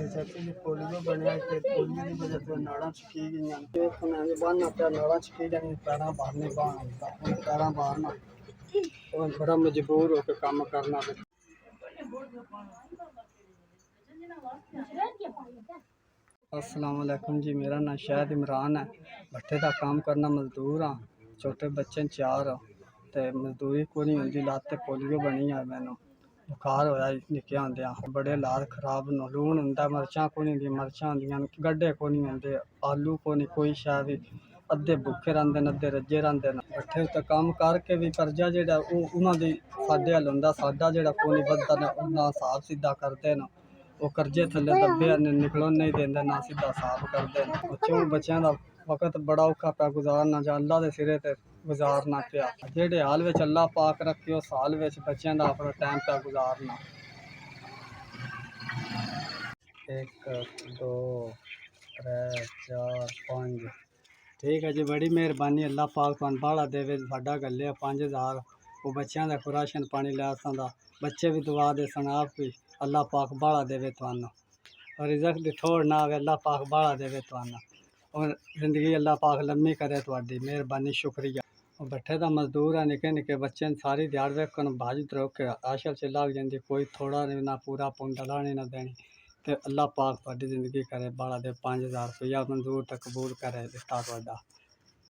चाची जी पोलियो बनया कि पोलियो की वजह से नाड़ा छिकी गई बाहरना पे नाड़ा छिकी जानी पैर बाहर नहीं बाहर पैर बाहरना और बड़ा मजबूर होकर काम करना। अस्सलाम वालेकुम जी, मेरा नाम शायद इमरान है। भट्ठे का काम करना मजदूर हाँ। छोटे बच्चे 4 तो मजदूरी को नहीं होंगी। लाते पोलियो बनी है, मैनू बुखार होया निक्के होंदियां। बड़े हालात खराब न। लून होंदा, मर्चां को नहीं होंदियां, मर्चां होंदियां, गड्ढे को नहीं होंदे, आलू को नहीं, कोई शै भी। अद्धे भुखे रहिंदे न, अद्धे रज्जे रहिंदे न। भट्ठे उत्ते काम करके भी कर्जा जेह्ड़ा उन्हां दी साडे हल हुंदा, साडा जेह्ड़ा कोई नहीं बधदा न। उन्हां हिसाब सीधा करदे न। वो कर्जे थल्ले दब्बे न, निकलन नहीं देंदे, ना सीधा हिसाब करदे न। चौं बच्चों का वक्त बड़ा औखा पिया गुजारना, जां अल्लाह दे सिरे ते गुजारना पिया। जेह्ड़े हाल विच अल्लाह पाक रखे उस हाल विच बच्चों का अपना टाइम पिया गुजारना। 1 2 3 4 5 ठीक है जी, बड़ी मेहरबानी। अल्लाह पाक तुहानू बाड़ा देवे। साडा गल्ले 5000 वो बच्चों का राशन पानी लै दा। बच्चे भी दुआ दे सन, आप भी अल्लाह पाक बाड़ा देवे तुहानू। और रिज़्क दी थोड़ ना आवे, अल्लाह पाक बाड़ा देवे तुहानू। और जिंदगी अल्लाह पाक लम्मी करे। तुहाडी मेहरबानी, शुक्रिया। और भट्ठे का मजदूर है, निके निके बच्चे सारी दिहाड़ वेखन भाज त्रो के आशल च लग जाती। कोई थोड़ा नहीं ना पूरा पुंड लाने ना देनी। तो अल्लाह पाक तुहाडी जिंदगी करे बाड़ा दे। 5000 रुपया मंजूर ते कबूल करे दिता तुहाडा।